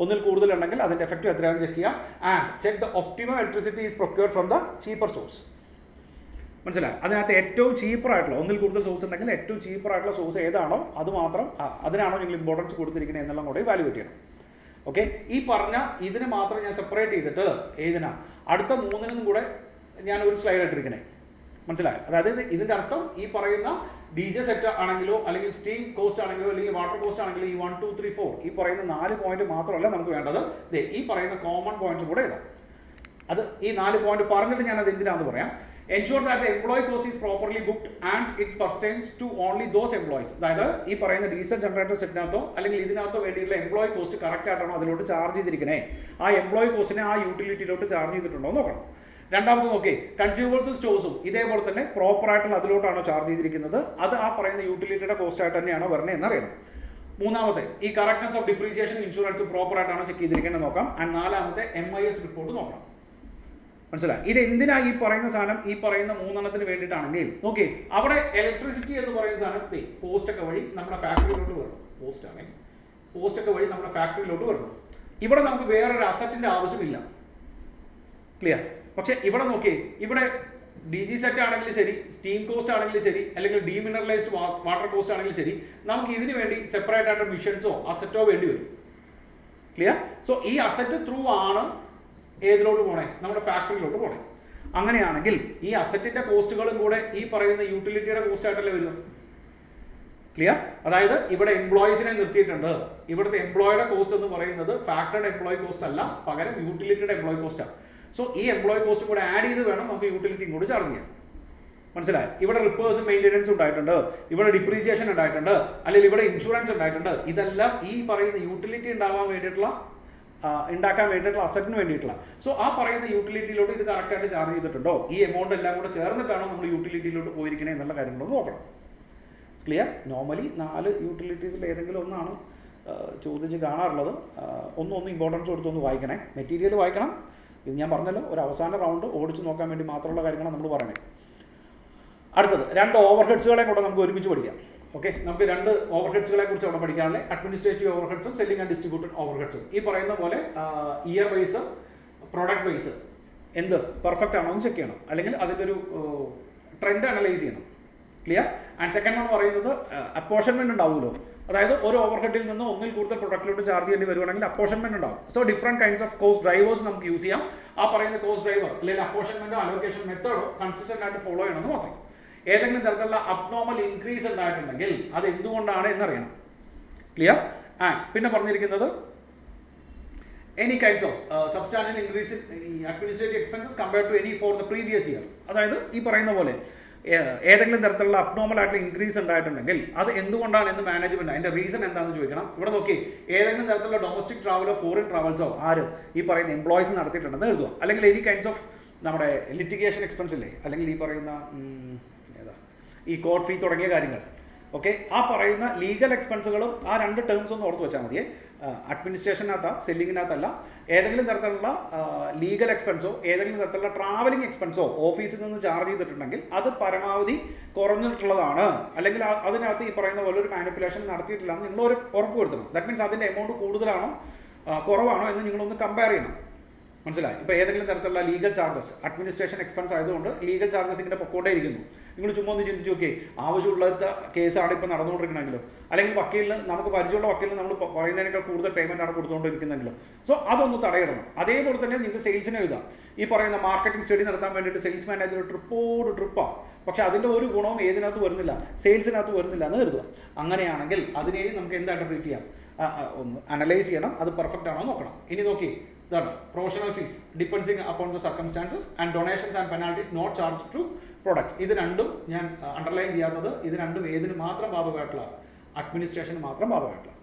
ഒന്നിൽ കൂടുതലുണ്ടെങ്കിൽ അതിൻ്റെ എഫക്റ്റീവ് എത്രയാണെന്ന് ചെക്ക് ചെയ്യാം. And check the optimum electricity is procured from the cheaper source. മനസ്സിലായി? അതിനകത്ത് ഏറ്റവും ചീപ്പറായിട്ടുള്ള, ഒന്നിൽ കൂടുതൽ സോഴ്സ് ഉണ്ടെങ്കിൽ ഏറ്റവും ചീപ്പറായിട്ടുള്ള സോഴ്സ് ഏതാണോ അത് മാത്രം, അതിനാണോ നിങ്ങൾ ഇമ്പോർട്ടൻസ് കൊടുത്തിരിക്കുന്നത് എന്നെല്ലാം കൂടെ വാല്യുവേറ്റ് ചെയ്യണം. ഓക്കെ, ഈ പറഞ്ഞ ഇതിന് മാത്രം ഞാൻ സെപ്പറേറ്റ് ചെയ്തിട്ട് ഏതിനാ അടുത്ത 3-നും കൂടെ ഞാൻ ഒരു സ്ലൈഡ് ഇട്ടിരിക്കണേ. മനസ്സിലായി? അതായത് ഇതിൻ്റെ അർത്ഥം ഈ പറയുന്ന DJ സെറ്റ് ആണെങ്കിലോ അല്ലെങ്കിൽ സ്റ്റീം കോസ്റ്റ് ആണെങ്കിലോ അല്ലെങ്കിൽ വാട്ടർ കോസ്റ്റ് ആണെങ്കിലോ ഈ 1, 2, 3, 4 ഈ പറയുന്ന 4 പോയിന്റ് മാത്രമല്ല നമുക്ക് വേണ്ടത്. ഈ പറയുന്ന കോമൺ പോയിന്റ്സ് കൂടെ എഴുതാം. അത് ഈ 4 പോയിന്റ് പറഞ്ഞിട്ട് ഞാൻ അത് എന്തിനാണെന്ന് പറയാം. Ensure that the employee cost is properly booked and it pertains to only those employees. അതായത് ഈ പറയുന്ന ഡീസൽ ജനറേറ്റർ സെറ്റിനകത്തോ അല്ലെങ്കിൽ ഇതിനകത്തോ വേണ്ടിയിട്ടുള്ള എംപ്ലോയി കോസ്റ്റ് കറക്റ്റ് ആയിട്ടാണോ അതിലോട്ട് ചാർജ് ചെയ്തിരിക്കണേ, ആ എംപ്ലോയി കോസ്റ്റിനെ ആ യൂട്ടിലിറ്റിയിലോട്ട് ചാർജ് ചെയ്തിട്ടുണ്ടോ എന്ന് നോക്കണം. രണ്ടാമത് നോക്കി കൺസ്യൂമേഴ്സും സ്റ്റോഴ്സും ഇതേപോലെ തന്നെ പ്രോപ്പർ ആയിട്ടുള്ള അതിലോട്ടാണോ ചാർജ് ചെയ്തിരിക്കുന്നത്, അത് ആ പറയുന്ന യൂട്ടിലിറ്റിയുടെ കോസ്റ്റ് ആയിട്ട് തന്നെയാണോ വരണേ എന്നറിയണം. മൂന്നാമത്തെ ഈ correctness of depreciation insurance proper ആയിട്ടാണോ ചെക്ക് ചെയ്തിരിക്കുന്നത് നോക്കാം. ആൻഡ് 4-മത്തെ MIS റിപ്പോർട്ട് നോക്കണം. മനസ്സിലായി? ഇത് എന്തിനാ ഈ പറയുന്ന സാധനം? ഈ പറയുന്ന 3 വേണ്ടിയിട്ടാണെങ്കിൽ നോക്കി, അവിടെ ഇലക്ട്രിസിറ്റി എന്ന് പറയുന്ന സാധനം പോസ്റ്റൊക്കെ വഴി നമ്മുടെ ഫാക്ടറിയിലോട്ട് വരണം. പോസ്റ്റൊക്കെ വഴി നമ്മുടെ ഫാക്ടറിയിലോട്ട് വരണം. ഇവിടെ നമുക്ക് വേറൊരു അസറ്റിന്റെ ആവശ്യമില്ല. ക്ലിയർ? പക്ഷെ ഇവിടെ നോക്കി, ഇവിടെ DG സെറ്റ് ആണെങ്കിലും ശരി, സ്റ്റീം കോസ്റ്റ് ആണെങ്കിലും ശരി, അല്ലെങ്കിൽ ഡീമിനറലൈസ്ഡ് വാട്ടർ കോസ്റ്റ് ആണെങ്കിലും ശരി, നമുക്ക് ഇതിന് വേണ്ടി സെപ്പറേറ്റ് ആയിട്ട് മിഷൻസോ അസറ്റോ വേണ്ടി വരും. ക്ലിയർ? സോ ഈ അസറ്റ് ത്രൂ ആണ് ഏതിലോട്ട് പോണേ? നമ്മുടെ ഫാക്ടറിയിലോട്ട് പോണേ. അങ്ങനെയാണെങ്കിൽ ഈ അസറ്റിന്റെ കോസ്റ്റുകളും കൂടെ ഈ പറയുന്ന യൂട്ടിലിറ്റിയുടെ കോസ്റ്റ് ആയിട്ടല്ലേ വരും. ക്ലിയർ? അതായത് ഇവിടെ എംപ്ലോയീസിനെ നിർത്തിയിട്ടുണ്ട്. ഇവിടുത്തെ എംപ്ലോയിയുടെ കോസ്റ്റ് എന്ന് പറയുന്നത് ഫാക്ടറിയുടെ എംപ്ലോയി കോസ്റ്റ് അല്ല, പകരം യൂട്ടിലിറ്റിയുടെ എംപ്ലോയി കോസ്റ്റാണ്. സോ ഈ എംപ്ലോയി കോസ്റ്റ് കൂടെ ആഡ് ചെയ്ത് വേണം നമുക്ക് യൂട്ടിലിറ്റി കൂടെ ചാർജ് ചെയ്യാൻ. മനസ്സിലായി? ഇവിടെ റിപ്പേഴ്സ് മെയിൻ്റെനൻസ് ഉണ്ടായിട്ടുണ്ട്, ഇവിടെ ഡിപ്രീസിയേഷൻ ഉണ്ടായിട്ടുണ്ട്, അല്ലെങ്കിൽ ഇവിടെ ഇൻഷുറൻസ് ഉണ്ടായിട്ടുണ്ട്. ഇതെല്ലാം ഈ പറയുന്ന യൂട്ടിലിറ്റി ഉണ്ടാക്കാൻ വേണ്ടിയിട്ടുള്ള അസറ്റിന് വേണ്ടിയിട്ടുള്ള. സോ ആ പറയുന്ന യൂട്ടിലിറ്റിയിലോട്ട് ഇത് കറക്റ്റായിട്ട് ചാർജ് ചെയ്തിട്ടുണ്ടോ, ഈ എമൗണ്ട് എല്ലാം കൂടെ ചേർന്നിട്ടാണോ നമ്മൾ യൂട്ടിലിറ്റിയിലോട്ട് പോയിരിക്കണേ എന്നുള്ള കാര്യങ്ങളൊന്ന് നോക്കണം. ക്ലിയർ? നോർമലി 4 യൂട്ടിലിറ്റീസിൽ ഏതെങ്കിലും ഒന്നാണ് ചോദിച്ച് കാണാറുള്ളത്. ഒന്ന് ഇമ്പോർട്ടൻസ് കൊടുത്തൊന്ന് വായിക്കണേ. മെറ്റീരിയൽ വായിക്കണം. ഇത് ഞാൻ പറഞ്ഞല്ലോ, ഒരു അവസാന റൗണ്ട് ഓടിച്ച് നോക്കാൻ വേണ്ടി മാത്രമുള്ള കാര്യങ്ങളാണ് നമ്മൾ പറയണേ. അടുത്തത് 2 ഓവർഹെഡ്സുകളെ കൂടെ നമുക്ക് ഒരുമിച്ച് പഠിക്കാം. ഓക്കെ, നമുക്ക് 2 ഓവർഹെഡ്സുകളെ കുറിച്ച് അവിടെ പഠിക്കാനുള്ള അഡ്മിനിസ്ട്രേറ്റീവ് ഓവർഹെഡ്സും സെല്ലിംഗ് ആൻഡ് ഡിസ്ട്രിബ്യൂട്ടഡ് ഓവർഹെഡ്സും. ഈ പറയുന്ന പോലെ ഇയർ വൈസ് പ്രോഡക്റ്റ് വൈസ് എന്ത് പെർഫെക്റ്റ് ആണോ എന്ന് ചെക്ക് ചെയ്യണം, അല്ലെങ്കിൽ അതിൻ്റെ ഒരു ട്രെൻഡ് അനലൈസ് ചെയ്യണം. ക്ലിയർ? ആൻഡ് സെക്കൻഡ് എന്ന് പറയുന്നത് അപ്പോർഷൻമെന്റ് ഉണ്ടാവുമല്ലോ. അതായത് ഒരു ഓവർഹെഡിൽ നിന്ന് ഒന്നിൽ കൂടുതൽ പ്രൊഡക്റ്റിലോട്ട് ചാർജ് ചെയ്യേണ്ടി വരുവാണെങ്കിൽ അപ്പോർഷൻമെന്റ് ഉണ്ടാവും. So different kinds of cost drivers നമുക്ക് യൂസ് ചെയ്യാം. ആ പറയുന്ന കോസ്റ്റ് ഡ്രൈവർ അല്ലെങ്കിൽ അപ്പോർഷൻമെന്റോ അലോക്കേഷൻ മെത്തേഡോ കൺസിസ്റ്റന്റ് ആയിട്ട് ഫോളോ ചെയ്യണമെന്ന് മാത്രം. ഏതെങ്കിലും തരത്തിലുള്ള അബ്നോർമൽ ഇൻക്രീസ് ഉണ്ടായിട്ടുണ്ടെങ്കിൽ അത് എന്തുകൊണ്ടാണ് എന്നറിയണം. ക്ലിയർ? പിന്നെ പറഞ്ഞിരിക്കുന്നത് any kinds of substantial increase in administrative expenses compared to any for the previous year. അതായത് ഈ പറയുന്ന പോലെ ഏതെങ്കിലും തരത്തിലുള്ള അബ്നോർമൽ ആയിട്ടുള്ള ഇൻക്രീസ് ഉണ്ടായിട്ടുണ്ടെങ്കിൽ അത് എന്തുകൊണ്ടാണ് എന്ന് മാനേജ്മെന്റ് അതിന്റെ റീസൺ എന്താണെന്ന് ചോദിക്കണം. ഇവിടെ നോക്കി, ഏതെങ്കിലും തരത്തിലുള്ള ഡൊമസ്റ്റിക് ട്രാവലോ ഫോറിൻ ട്രാവൽസോ ആര് ഈ പറയുന്ന എംപ്ലോയീസ് നടത്തിയിട്ടുണ്ടെന്ന് എഴുതുക. അല്ലെങ്കിൽ എനി കൈൻഡ്സ് ഓഫ് നമ്മുടെ ലിറ്റിഗേഷൻ എക്സ്പെൻസ് ഇല്ലേ, അല്ലെങ്കിൽ ഈ പറയുന്ന ഈ കോർട്ട് ഫീ തുടങ്ങിയ കാര്യങ്ങൾ. ഓക്കെ, ആ പറയുന്ന ലീഗൽ എക്സ്പെൻസുകളും ആ 2 ടേംസ് ഒന്ന് ഓർത്ത് വെച്ചാൽ മതിയേ. അഡ്മിനിസ്ട്രേഷനകത്ത് സെല്ലിങ്ങിനകത്തല്ല, ഏതെങ്കിലും തരത്തിലുള്ള ലീഗൽ എക്സ്പെൻസോ ഏതെങ്കിലും തരത്തിലുള്ള ട്രാവലിംഗ് എക്സ്പെൻസോ ഓഫീസിൽ നിന്ന് ചാർജ് ചെയ്തിട്ടുണ്ടെങ്കിൽ അത് പരമാവധി കുറഞ്ഞിട്ടുള്ളതാണ്, അല്ലെങ്കിൽ അതിനകത്ത് ഈ പറയുന്ന പോലെ ഒരു മാനിപ്പുലേഷൻ നടത്തിയിട്ടില്ല എന്ന് നിങ്ങൾ ഒരു ഉറപ്പ് വരുത്തണം. ദാറ്റ് മീൻസ് അതിൻ്റെ എമൗണ്ട് കൂടുതലാണോ കുറവാണോ എന്ന് നിങ്ങളൊന്ന് കമ്പയർ ചെയ്യണം. മനസ്സിലായി? ഇപ്പോൾ ഏതെങ്കിലും തരത്തിലുള്ള ലീഗൽ ചാർജസ് അഡ്മിനിസ്ട്രേഷൻ എക്സ്പെൻസ് ആയതുകൊണ്ട് ലീഗൽ ചാർജസ് ഇങ്ങനെ പൊക്കോണ്ടേ ഇരിക്കുന്നു. നിങ്ങൾ ചുമ്മാ ഒന്ന് ചിന്തിച്ച് നോക്കിയേ, ആവശ്യമുള്ളത്തെ കേസാണ് ഇപ്പോൾ നടന്നുകൊണ്ടിരിക്കണമെങ്കിലോ, അല്ലെങ്കിൽ വക്കീലിന് നമുക്ക് പരിചയമുള്ള വക്കീലിന് നമ്മൾ പറയുന്നതിനേക്കാൾ കൂടുതൽ പേയ്മെൻ്റ് ആണ് കൊടുത്തുകൊണ്ടിരിക്കുന്നെങ്കിലോ. സോ അതൊന്ന് തടയിടണം. അതേപോലെ തന്നെ നിങ്ങൾക്ക് സെയിൽസിനെ എഴുതാം. ഈ പറയുന്ന മാർക്കറ്റിംഗ് സ്റ്റഡി നടത്താൻ വേണ്ടിയിട്ട് സെയിൽസ് മാനേജർ ട്രിപ്പാണ്, പക്ഷേ അതിൻ്റെ ഒരു ഗുണവും ഏതിനകത്ത് വരുന്നില്ല, സെയിൽസിനകത്ത് വരുന്നില്ല എന്ന് കരുതുക. അങ്ങനെയാണെങ്കിൽ അതിനെയും നമുക്ക് എന്തായിട്ട് ട്രീറ്റ് ചെയ്യാം, ഒന്ന് അനലൈസ് ചെയ്യണം, അത് പെർഫെക്റ്റ് ആണോ നോക്കണം. ഇനി നോക്കി, ഇതാണ് professional fees depending upon the circumstances and donations and penalties not charge to product. ഇത് രണ്ടും ഞാൻ അണ്ടർലൈൻ ചെയ്യാത്തത്, ഇത് രണ്ടും ഏതിന് മാത്രം ബാധകമായിട്ടുള്ള, അഡ്മിനിസ്ട്രേഷന് മാത്രം ബാധകമായിട്ടുള്ള.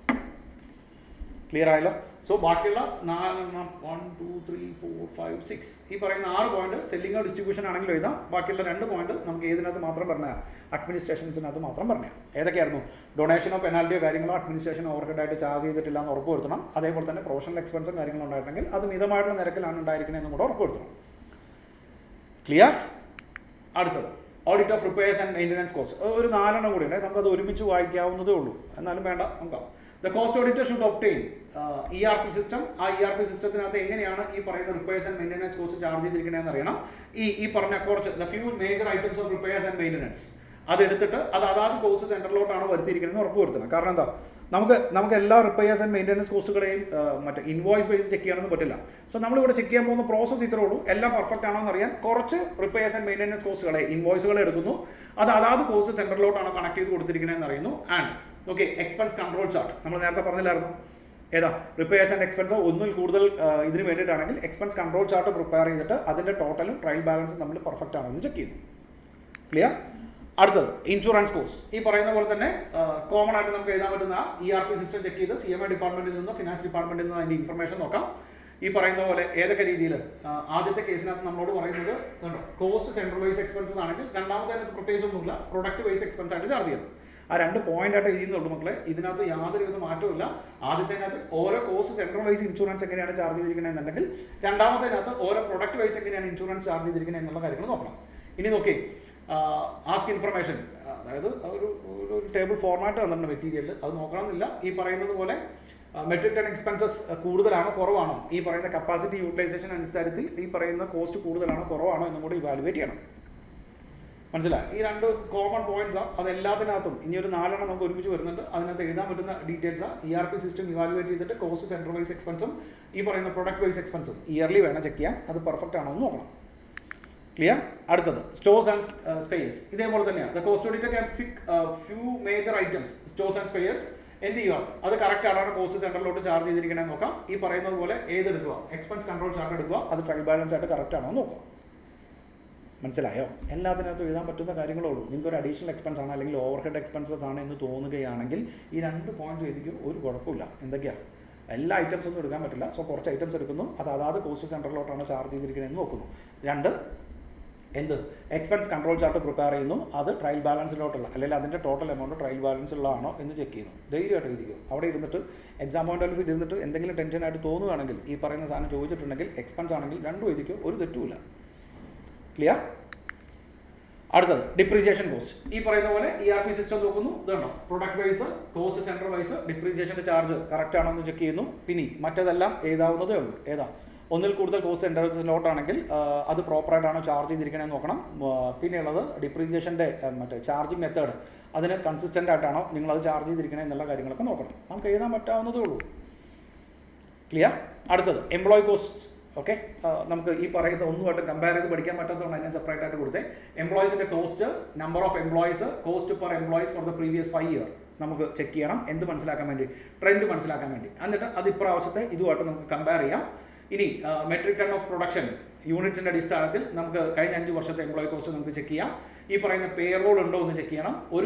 ക്ലിയർ ആയല്ലോ? സോ ബാക്കിയുള്ള 4 1 2 3 4 5 6 ഈ പറയുന്ന 6 പോയിന്റ് സെല്ലിങ്ങോ ഡിസ്ട്രിബ്യൂഷൻ ആണെങ്കിലും എഴുതാം. ബാക്കിയുള്ള 2 പോയിന്റ് നമുക്ക് ഏതിനകത്ത് മാത്രം പറഞ്ഞാൽ, അഡ്മിനിസ്ട്രേഷൻസിനകത്ത് മാത്രം പറഞ്ഞാൽ. ഏതൊക്കെയായിരുന്നു? ഡൊണേഷനോ പെനാൽറ്റിയോ കാര്യങ്ങളോ അഡ്മിനിസ്ട്രേഷൻ ഓവർഹെഡായിട്ട് ചാർജ് ചെയ്തിട്ടില്ല എന്ന് ഉറപ്പ് വരുത്തണം. അതേപോലെ തന്നെ പ്രൊഫഷണൽ എക്സ്പെൻസും കാര്യങ്ങളും ഉണ്ടായിട്ടുണ്ടെങ്കിൽ അത് മിതമായിട്ടുള്ള നിരക്കിലാണ് ഉണ്ടായിരിക്കണമെന്നും കൂടെ ഉറപ്പ് വരുത്തണം. ക്ലിയർ? അടുത്തത് audit of repairs and maintenance cost. ഒരു 4 കൂടി ഉണ്ട്, നമുക്കത് ഒരുമിച്ച് വായിക്കാവുന്നതേ ഉള്ളൂ, എന്നാലും വേണ്ട നോക്കാം. The cost auditor should obtain ERP system. ആ ERP സിസ്റ്റത്തിനകത്ത് എങ്ങനെയാണ് ഈ പറയുന്ന repairs and maintenance cost charge ചെയ്തിരിക്കണമെന്ന് അറിയണം. ഈ പറഞ്ഞ കുറച്ച് the few major items of repairs and maintenance അതെടുത്തിട്ട് അത് അതാത് കോസ്റ്റ് സെൻറ്ററിലോട്ടാണ് വരുത്തിയിരിക്കുന്നത് ഉറപ്പ് വരുത്തണം. കാരണം എന്താ, നമുക്ക് എല്ലാ റിപ്പയേഴ്സ് ആൻഡ് മെയിൻ്റനൻസ് കോസ്റ്റുകളെയും മറ്റേ ഇൻവോയ്സ് ബേസ് ചെക്ക് ചെയ്യാനൊന്നും പറ്റില്ല. സോ നമ്മളിവിടെ ചെക്ക് ചെയ്യാൻ പോകുന്ന പ്രോസസ്സ് ഇത്രേ ഉള്ളൂ. എല്ലാം പെർഫെക്റ്റ് ആണോ എന്ന് അറിയാൻ കുറച്ച് റിപ്പയേഴ്സ് ആൻഡ് മെയിൻ്റനൻസ് കോസ്റ്റുകളെ ഇൻവോയ്സുകളെ എടുക്കുന്നു, അത് അതാത് കോസ്റ്റ് സെൻറ്ററിലോട്ടാണ് കണക്ട് ചെയ്ത് കൊടുത്തിരിക്കണമെന്ന് അറിയുന്നു. And okay, expense control chart നമ്മൾ നേരത്തെ പറഞ്ഞില്ലായിരുന്നു, ഏതാ റിപ്പയേഴ്സ് ആൻഡ് എക്സ്പെൻസോ ഒന്നിൽ കൂടുതൽ ഇതിന് വേണ്ടിയിട്ടാണെങ്കിൽ എക്സ്പെൻസ് കൺട്രോൾ ചാർട്ട് പ്രിപ്പയർ ചെയ്തിട്ട് അതിൻ്റെ ടോട്ടലും ട്രയൽ ബാലൻസും നമ്മൾ പെർഫെക്റ്റ് ആണോ എന്ന് ചെക്ക് ചെയ്യുന്നു. ക്ലിയർ? അടുത്തത് ഇൻഷുറൻസ് കോസ്റ്റ്. ഈ പറയുന്ന പോലെ തന്നെ കോമൺ ആയിട്ട് നമുക്ക് എഴുതാൻ പറ്റുന്ന ERP സിസ്റ്റം ചെക്ക് ചെയ്ത് CMA ഡിപ്പാർട്ട്മെന്റിൽ നിന്ന് ഫിനാൻസ് ഡിപ്പാർട്ട്മെന്റിൽ നിന്ന് അതിൻ്റെ ഇൻഫർമേഷൻ നോക്കാം. ഈ പറയുന്ന പോലെ ഏതൊക്കെ രീതിയിൽ ആദ്യത്തെ കേസിനകത്ത് നമ്മളോട് പറയുന്നത് കണ്ടോ, കോസ്റ്റ് സെൻട്രൽ വൈസ് എക്സ്പെൻസസ് ആണെങ്കിൽ രണ്ടാമത്തെ അതിനകത്ത് പ്രത്യേകിച്ചൊന്നുമില്ല, പ്രൊഡക്റ്റ് വൈസ് എക്സ്പെൻസ് ആയിട്ട് ചാർജ് ചെയ്യുന്നത്. ആ 2 പോയിന്റായിട്ട് എഴുതുന്നുള്ളൂ മക്കളെ, ഇതിനകത്ത് യാതൊരുവിധ മാറ്റമില്ല. ആദ്യത്തേനകത്ത് ഓരോ കോസ്റ്റ് സെൻട്രൽ വൈസ് ഇൻഷുറൻസ് എങ്ങനെയാണ് ചാർജ് ചെയ്തിരിക്കുന്നത് എന്നുണ്ടെങ്കിൽ രണ്ടാമത്തേനകത്ത് ഓരോ പ്രൊഡക്റ്റ് വൈസ് എങ്ങനെയാണ് ഇൻഷുറൻസ് ചാർജ് ചെയ്തിരിക്കുന്നത് എന്നുള്ള കാര്യങ്ങൾ നോക്കണം. ഇനി നോക്കി, ആസ്ക് ഇൻഫർമേഷൻ, അതായത് ഒരു ടേബിൾ ഫോർമാറ്റ് തന്നിട്ടുണ്ട് മെറ്റീരിയൽ, അത് നോക്കണമെന്നില്ല. ഈ പറയുന്നത് പോലെ മെട്രിക് ടൺ എക്സ്പെൻസസ് കൂടുതലാണോ കുറവാണോ, ഈ പറയുന്ന കപ്പാസിറ്റി യൂട്ടിലൈസേഷൻ അനുസരിച്ച് ഈ പറയുന്ന കോസ്റ്റ് കൂടുതലാണോ കുറവാണോ എന്നും കൂടി ഇവാലുവേറ്റ് ചെയ്യണം. മനസ്സിലായി? ഈ 2 കോമൺ പോയിന്റ്സാണ്. അതെല്ലാത്തിനകത്തും ഇനി ഒരു 4 നമുക്ക് ഒരുമിച്ച് വരുന്നുണ്ട്. അതിനകത്ത് എഴുതാൻ പറ്റുന്ന ഡീറ്റെയിൽസാണ്. ERP സിസ്റ്റം ഇവാലുവേറ്റ് ചെയ്തിട്ട് കോസ്റ്റ് സെൻട്രൽ വൈസ് എക്സ്പെൻസും ഈ പറയുന്ന പ്രൊഡക്റ്റ് വൈസ് എക്സ്പെൻസും ഇയർലി വേണം ചെക്ക് ചെയ്യാൻ, അത് പെർഫെക്റ്റ് ആണോ എന്ന് നോക്കണം. ക്ലിയർ? അടുത്തത് സ്റ്റോഴ്സ് ആൻഡ് സ്പെയേഴ്സ്. ഇതേപോലെ തന്നെയാണ്. The cost auditor can pick few major items stores and spares. എന്ത് ചെയ്യുക, അത് കറക്റ്റ് ആണോ കോസ്റ്റ് സെൻറ്ററിലോട്ട് ചാർജ് ചെയ്തിരിക്കണമെന്ന് നോക്കാം. ഈ പറയുന്നത് പോലെ ഏതെടുക്കുക, എക്സ്പെൻസ് കൺട്രോൾ ചാർട്ട് എടുക്കുക, അത് ട്രയൽ ബാലൻസ് ആയിട്ട് കറക്റ്റ് ആണോ എന്ന് നോക്കുക. മനസ്സിലായോ? എല്ലാത്തിനകത്തും എഴുതാൻ പറ്റുന്ന കാര്യങ്ങളേ ഉള്ളൂ. നിങ്ങൾക്ക് ഒരു അഡീഷണൽ എക്സ്പെൻസ് ആണ് അല്ലെങ്കിൽ ഓവർഹെഡ് എക്സ്പെൻസസ് ആണ് എന്ന് തോന്നുകയാണെങ്കിൽ ഈ 2 പോയിന്റ് എഴുതിക്കും, ഒരു കുഴപ്പമില്ല. എന്തൊക്കെയാണ്, എല്ലാ ഐറ്റംസ് ഒന്നും എടുക്കാൻ പറ്റില്ല. സോ കുറച്ച് ഐറ്റംസ് എടുക്കുന്നു, അത് അതാത് കോസ്റ്റ് സെൻറ്ററിലോട്ടാണ് ചാർജ് ചെയ്തിരിക്കുന്നതെന്ന് നോക്കുന്നു. 2 എക്സ്പെൻസ് കൺട്രോൾ ചാർട്ട് പ്രിപ്പയർ ചെയ്യുന്നു, അത് ട്രയൽ ബാലൻസിലോട്ടുള്ള അല്ലെങ്കിൽ അതിൻ്റെ ടോട്ടൽ എമൗണ്ട് ട്രയൽ ബാലൻസിലുള്ളതാണോ എന്ന് ചെക്ക് ചെയ്യുന്നു. ധൈര്യമായിട്ട് എഴുതിക്കും. അവിടെ ഇരുന്നിട്ട് എക്സാം പോയിന്റ് ഓഫ് വ്യൂ ഇരുന്നിട്ട് എന്തെങ്കിലും ടെൻഷനായിട്ട് തോന്നുകയാണെങ്കിൽ ഈ പറയുന്ന സാധനം ചോദിച്ചിട്ടുണ്ടെങ്കിൽ എക്സ്പെൻസ് ആണെങ്കിൽ 2 എഴുതിക്കോ, ഒരു തെറ്റുമില്ല. ക്ലിയർ? അടുത്തത് ഡിപ്രീസിയേഷൻ കോസ്റ്റ്. ഈ പറയുന്ന പോലെ ERP സിസ്റ്റം നോക്കുന്നു, ഇതുണ്ടോ product wise cost central wise ഡിപ്രീസിയേഷൻ്റെ ചാർജ് കറക്റ്റ് ആണോ എന്ന് ചെക്ക് ചെയ്യുന്നു. പിന്നെ മറ്റേതെല്ലാം എഴുതാവുന്നതേ ഉള്ളൂ. ഏതാ, ഒന്നിൽ കൂടുതൽ കോസ്റ്റ് സെൻറ്ററിലോട്ടാണെങ്കിൽ അത് പ്രോപ്പറായിട്ടാണോ ചാർജ് ചെയ്തിരിക്കണമെന്ന് നോക്കണം. പിന്നെയുള്ളത് ഡിപ്രീസിയേഷൻ്റെ മറ്റേ ചാർജിങ് മെത്തേഡ്, അതിന് കൺസിസ്റ്റൻ്റ് ആയിട്ടാണോ നിങ്ങളത് ചാർജ് ചെയ്തിരിക്കണേ എന്നുള്ള കാര്യങ്ങളൊക്കെ നോക്കണം. നമുക്ക് എഴുതാൻ പറ്റാവുന്നതേ ഉള്ളൂ. ക്ലിയർ? അടുത്തത് എംപ്ലോയി കോസ്റ്റ്. ഓക്കെ, നമുക്ക് ഈ പറയുന്ന ഒന്നുമായിട്ട് കമ്പയർ ചെയ്ത് പഠിക്കാൻ പറ്റാത്തതുകൊണ്ട് അതിനെ സെപ്പറേറ്റ് ആയിട്ട് കൊടുത്തേ. എംപ്ലോയീസിൻ്റെ cost, number of employees, cost per employees for the previous 5 year നമുക്ക് ചെക്ക് ചെയ്യണം. എന്ത് മനസ്സിലാക്കാൻ വേണ്ടി? ട്രെൻഡ് മനസ്സിലാക്കാൻ വേണ്ടി. എന്നിട്ട് അത് ഇപ്രാവശ്യത്തെ ഇതുമായിട്ട് നമുക്ക് കമ്പയർ ചെയ്യാം. ഇനി മെട്രിക് ടൺ ഓഫ് പ്രൊഡക്ഷൻ യൂണിറ്റ്സിൻ്റെ അടിസ്ഥാനത്തിൽ നമുക്ക് കഴിഞ്ഞ 5 വർഷത്തെ എംപ്ലോയി കോസ്റ്റ് നമുക്ക് ചെക്ക് ചെയ്യാം. ഈ പറയുന്ന പേറോൾ ഉണ്ടോ എന്ന് ചെക്ക് ചെയ്യണം.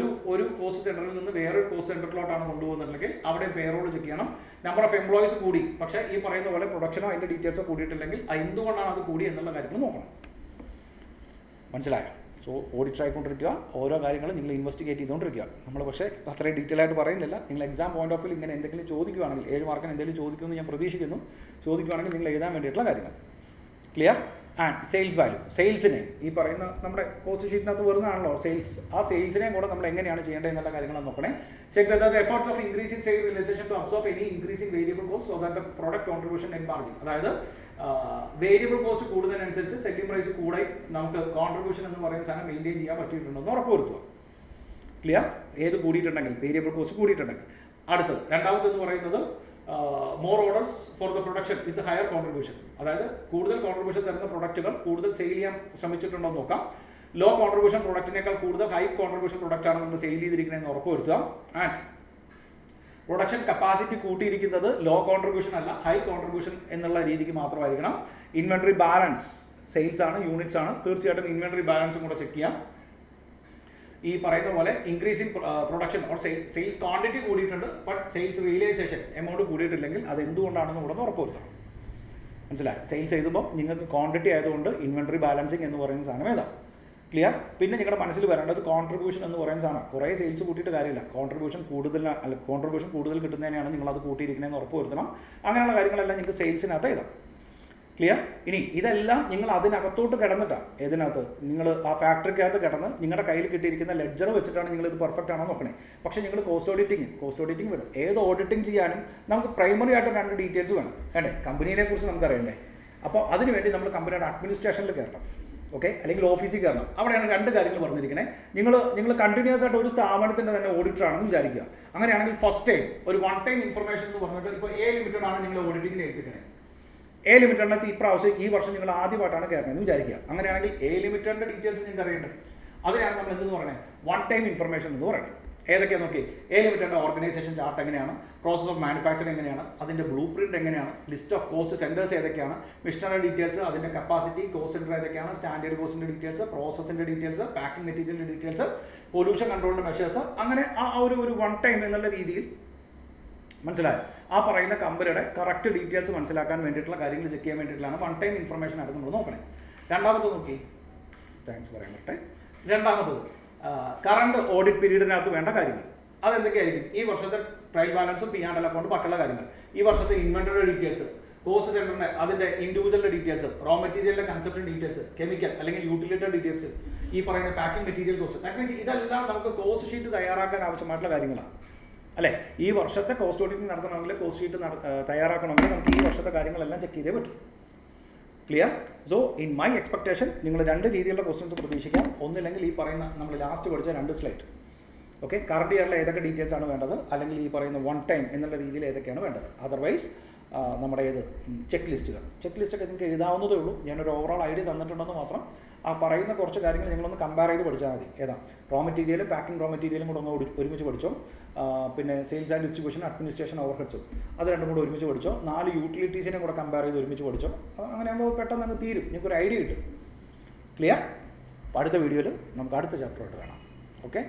ഒരു കോസ്റ്റ് സെൻറ്ററിൽ നിന്ന് വേറൊരു കോസ്റ്റ് സെൻറ്ററിലോട്ടാണ് കൊണ്ടുപോകുന്നുണ്ടെങ്കിൽ അവിടെ പേറോൾ ചെക്ക് ചെയ്യണം. നമ്പർ ഓഫ് എംപ്ലോയീസ് കൂടി, പക്ഷേ ഈ പറയുന്ന പോലെ പ്രൊഡക്ഷനോ അതിൻ്റെ ഡീറ്റെയിൽസോ കൂടിയിട്ടില്ലെങ്കിൽ എന്തുകൊണ്ടാണ് അത് കൂടി എന്നുള്ള കാര്യങ്ങൾ നോക്കണം. മനസ്സിലായോ? സോ ഓഡിറ്റ് ആയിക്കൊണ്ടിരിക്കുക, ഓരോ കാര്യങ്ങളും നിങ്ങൾ ഇൻവെസ്റ്റിഗേറ്റ് ചെയ്തുകൊണ്ടിരിക്കുക. നമ്മൾ പക്ഷേ അത്രയും ഡീറ്റെയിൽ ആയിട്ട് പറയുന്നില്ല. നിങ്ങൾ എക്സാം പോയിന്റ് ഓഫ് വ്യൂ ഇങ്ങനെ എന്തെങ്കിലും ചോദിക്കുകയാണെങ്കിൽ 7 മാർക്കിന് എന്തെങ്കിലും ചോദിക്കുമെന്ന് ഞാൻ പ്രതീക്ഷിക്കുന്നു. ചോദിക്കുകയാണെങ്കിൽ നിങ്ങൾ എഴുതാൻ വേണ്ടിയിട്ടുള്ള കാര്യങ്ങൾ. ക്ലിയർ? And sales value. സെയിൽസിനെ ഈ പറയുന്ന നമ്മുടെ കോസ്റ്റ് ഷീറ്റിനകത്ത് വരുന്നതാണല്ലോ സെയിൽസ്. ആ സെയിൽസിനെ കൂടെ നമ്മൾ എങ്ങനെയാണ് ചെയ്യേണ്ടത് എന്നുള്ള കാര്യങ്ങൾ നോക്കണേ. Check the efforts of increasing sale realisation to absorb any increasing variable cost so that the product contribution and margin. അതായത് വേരിയബിൾ കോസ്റ്റ് കൂടുന്നതിനനുസരിച്ച് സെല്ലിംഗ് പ്രൈസ് കൂടെ നമുക്ക് കോൺട്രിബ്യൂഷൻ എന്ന് പറയുന്ന സാധനം മെയിൻറ്റെയിൻ ചെയ്യാൻ പറ്റിയിട്ടുണ്ടെന്ന് ഉറപ്പുവരുത്തുക. ക്ലിയർ? ഏത് കൂടിയിട്ടുണ്ടെങ്കിൽ, വേരിയബിൾ കോസ്റ്റ് കൂടിയിട്ടുണ്ടെങ്കിൽ. അടുത്തത് രണ്ടാമതെന്ന് പറയുന്നത് more orders for the production with higher contribution. അതായത് കൂടുതൽ കോൺട്രിബ്യൂഷൻ തരുന്ന പ്രൊഡക്റ്റുകൾ കൂടുതൽ സെയിൽ ചെയ്യാൻ ശ്രമിച്ചിട്ടുണ്ടോ എന്ന് നോക്കാം. ലോ കോൺട്രിബ്യൂഷൻ പ്രൊഡക്റ്റിനേക്കാൾ കൂടുതൽ ഹൈ കോൺട്രിബ്യൂഷൻ പ്രൊഡക്റ്റാണ് നമ്മൾ സെയിൽ ചെയ്തിരിക്കുന്നതെന്ന് ഉറപ്പുവരുത്തുക. ആൻഡ് പ്രൊഡക്ഷൻ കപ്പാസിറ്റി കൂട്ടിയിരിക്കുന്നത് ലോ കോൺട്രിബ്യൂഷൻ അല്ല, ഹൈ കോൺട്രിബ്യൂഷൻ എന്നുള്ള രീതിക്ക് മാത്രമായിരിക്കണം. ഇൻവെന്ററി ബാലൻസ്, സെയിൽസ് ആണ്, യൂണിറ്റ്സ് ആണ്, തീർച്ചയായിട്ടും ഇൻവെന്ററി ബാലൻസും കൂടെ ചെക്ക് ചെയ്യാം. ഈ പറയുന്ന പോലെ increasing production or sales quantity കൂടിയിട്ടുണ്ട്, ബട്ട് സെയിൽസ് റിയലൈസേഷൻ എമൗണ്ട് കൂടിയിട്ടില്ലെങ്കിൽ അത് എന്തുകൊണ്ടാണെന്ന് കൂടെ ഉറപ്പുവരുത്തണം. മനസ്സിലായി? സെയിൽസ് എഴുതുമ്പോൾ നിങ്ങൾക്ക് ക്വാണ്ടിറ്റി ആയതുകൊണ്ട് ഇൻവെന്ററി ബാലൻസിങ് എന്ന് പറയുന്ന സാധനം ഏതാ? ക്ലിയർ? പിന്നെ നിങ്ങളുടെ മനസ്സിൽ വരേണ്ടത് കോൺട്രിബ്യൂഷൻ എന്ന് പറയുന്ന സാധനം. കുറേ സെയിൽസ് കൂട്ടിയിട്ട് കാര്യമില്ല, കോൺട്രിബ്യൂഷൻ കൂടുതൽ കിട്ടുന്നതിനാണ് നിങ്ങളത് കൂട്ടിയിരിക്കുന്നതെന്ന് ഉറപ്പുവരുത്തണം. അങ്ങനെയുള്ള കാര്യങ്ങളെല്ലാം നിങ്ങൾക്ക് സെയിൽസിനകത്ത് എഴുതാം. ക്ലിയർ? ഇനി ഇതെല്ലാം നിങ്ങൾ അതിനകത്തോട്ട് കിടന്നിട്ടാണ്, ഏതിനകത്ത് നിങ്ങൾ ആ ഫാക്ടറിക്കകത്ത് കിടന്ന് നിങ്ങളുടെ കയ്യിൽ കിട്ടിയിരിക്കുന്ന ലെഡ്ജർ വെച്ചിട്ടാണ് നിങ്ങൾ ഇത് പെർഫെക്റ്റ് ആണോ നോക്കണേ. പക്ഷേ നിങ്ങൾ കോസ്റ്റ് ഓഡിറ്റിംഗ് വിടും. ഏത് ഓഡിറ്റിംഗ് ചെയ്യാനും നമുക്ക് പ്രൈമറി ആയിട്ട് 2 ഡീറ്റെയിൽസ് വേണം വേണ്ടേ? കമ്പനീനെ കുറിച്ച് നമുക്ക് അറിയണ്ടേ? അപ്പോൾ അതിനുവേണ്ടി നമ്മൾ കമ്പനിയുടെ അഡ്മിനിസ്ട്രേഷനിൽ കയറണം, ഓക്കെ, അല്ലെങ്കിൽ ഓഫീസിൽ കയറണം. അവിടെയാണ് 2 കാര്യങ്ങൾ പറഞ്ഞിരിക്കുന്നത്. നിങ്ങൾ കണ്ടിന്യൂസ് ആയിട്ട് ഒരു സ്ഥാപനത്തിൻ്റെ തന്നെ ഓഡിറ്റർ ആണെന്ന് വിചാരിക്കുക. അങ്ങനെയാണെങ്കിൽ ഫസ്റ്റ് ടൈം ഒരു വൺ ടൈം ഇൻഫർമേഷൻ എന്ന് പറഞ്ഞിട്ട് ഇപ്പോൾ എ ലിമിറ്റഡ് ആണ് നിങ്ങൾ ഓഡിറ്റിങ്ങിന് ഏൽപ്പിക്കുന്നത്. എ ലിമിറ്റഡിനകത്ത് ഈ വർഷം നിങ്ങൾ ആദ്യമായിട്ടാണ് കയറുന്നതെന്ന് വിചാരിക്കുക. അങ്ങനെയാണെങ്കിൽ എ ലിമിറ്റഡിൻ്റെ ഡീറ്റെയിൽസ് നിങ്ങൾക്ക് അറിയേണ്ടത്. അതിനാണ് നമ്മൾ എന്തെന്ന് പറയുന്നത്, വൺ ടൈം ഇൻഫർമേഷൻ എന്ന് പറയുന്നത്. ഏതൊക്കെയാണ് നോക്കി? എ ലിമിറ്റഡിൻ്റെ ഓർഗനൈസേഷൻ ചാർട്ട് എങ്ങനെയാണ്, പ്രോസസ് ഓഫ് മാനുഫാക്ചറിങ് എങ്ങനെയാണ്, അതിൻ്റെ ബ്ലൂ പ്രിന്റ് എങ്ങനെയാണ്, ലിസ്റ്റ് ഓഫ് കോസ്റ്റ് സെൻറ്റേഴ്സ് ഏതൊക്കെയാണ്, മിഷനറി ഡീറ്റെയിൽസ്, അതിൻ്റെ കപ്പാസിറ്റി, കോസ്റ്റ് സെൻറ്റർ ഏതൊക്കെയാണ്, സ്റ്റാൻഡേർഡ് കോസ്റ്റിൻ്റെ ഡീറ്റെയിൽസ്, പ്രോസസ്സിൻ്റെ ഡീറ്റെയിൽസ്, പാക്കിംഗ് മെറ്റീരിയലിൻ്റെ ഡീറ്റെയിൽസ്, പൊല്യൂഷൻ കൺട്രോളിൻ്റെ മെഷേഴ്സ്. അങ്ങനെ ആ ഒരു വൺ ടൈം എന്നുള്ള രീതിയിൽ മനസ്സിലായോ? ആ പറയുന്ന കമ്പനിയുടെ കറക്റ്റ് ഡീറ്റെയിൽസ് മനസ്സിലാക്കാൻ വേണ്ടിയിട്ടുള്ള കാര്യങ്ങൾ ചെക്ക് ചെയ്യാൻ വേണ്ടിയിട്ടുള്ളതാണ് വൺ ടൈം ഇൻഫർമേഷൻ ആയിട്ട് നമ്മൾ നോക്കണേ. രണ്ടാമത് നോക്കി, താങ്ക്സ് പറയാൻ പറ്റേ. രണ്ടാമത്തത് കറണ്ട് ഓഡിറ്റ് പീരീഡിനകത്ത് വേണ്ട കാര്യങ്ങൾ. അതെന്തൊക്കെയായിരിക്കും? ഈ വർഷത്തെ ട്രയൽ ബാലൻസും P&L അക്കൗണ്ട് ബാക്കിയുള്ള കാര്യങ്ങൾ, ഈ വർഷത്തെ ഇൻവെന്ററി ഡീറ്റെയിൽസ്, കോസ്റ്റ് സെന്ററിന്റെ അതിന്റെ ഇൻഡിവിജ്വലിന്റെ ഡീറ്റെയിൽസ്, റോ മെറ്റീരിയലിന്റെ കൺസെപ്ഷൻ ഡീറ്റെയിൽസ്, കെമിക്കൽ അല്ലെങ്കിൽ യൂട്ടിലിറ്റി ഡീറ്റെയിൽസ്, ഈ പറയുന്ന packing material cost. That means ഇതെല്ലാം നമുക്ക് കോസ്റ്റ് ഷീറ്റ് തയ്യാറാക്കാൻ ആവശ്യമായിട്ടുള്ള കാര്യങ്ങളാണ് അല്ലേ? ഈ വർഷത്തെ കോസ്റ്റ് ഓഡിറ്റിംഗ് നടത്തണമെങ്കിൽ, കോസ്റ്റ് ഷീറ്റ് തയ്യാറാക്കണമെങ്കിൽ നമുക്ക് ഈ വർഷത്തെ കാര്യങ്ങളെല്ലാം ചെക്ക് ചെയ്തേ പറ്റും. Clear? So in my expectation നിങ്ങൾ 2 രീതിയിലുള്ള ക്വസ്റ്റ്യൻസ് പ്രതീക്ഷിക്കാം. ഒന്നില്ലെങ്കിൽ ഈ പറയുന്ന നമ്മൾ ലാസ്റ്റ് പഠിച്ച 2 സ്ലൈഡ്, ഓക്കെ, കറണ്ട് ഇയറിലെ ഏതൊക്കെ ഡീറ്റെയിൽസ് ആണ് വേണ്ടത്, അല്ലെങ്കിൽ ഈ പറയുന്ന വൺ ടൈം എന്നുള്ള രീതിയിൽ ഏതൊക്കെയാണ് വേണ്ടത്. അതർവൈസ് നമ്മുടെ ചെക്ക് ലിസ്റ്റൊക്കെ നിങ്ങൾക്ക് എഴുതാവുന്നതേ ഉള്ളൂ. ഞാനൊരു ഓവറോൾ ഐഡിയ തന്നിട്ടുണ്ടെന്ന് മാത്രം. ആ പറയുന്ന കുറച്ച് കാര്യങ്ങൾ നിങ്ങളൊന്ന് കമ്പയർ ചെയ്ത് പഠിച്ചാൽ മതി. ഏതാ? റോ മെറ്റീരിയലും പാക്കിംഗ് റോ മെറ്റീരിയലും കൂടെ ഒന്ന് ഒരുമിച്ച് പഠിച്ചോ. പിന്നെ സെയിൽസ് ആൻഡ് ഡിസ്ട്രിബ്യൂഷൻ, അഡ്മിനിസ്ട്രേഷൻ, ഓവർഹെഡ്സും അത് 2 കൂടെ ഒരുമിച്ച് പഠിച്ചോ. 4 യൂട്ടിലിറ്റീസിനെ കൂടെ കമ്പയർ ചെയ്ത് ഒരുമിച്ച് പഠിച്ചോ. അങ്ങനെ ആകുമ്പോൾ പെട്ടെന്ന് അങ്ങ് തീരും, നിങ്ങൾക്കൊരു ഐഡിയ കിട്ടും. ക്ലിയർ? അടുത്ത വീഡിയോയിൽ നമുക്ക് അടുത്ത ചാപ്റ്ററായിട്ട് കാണാം. ഓക്കെ.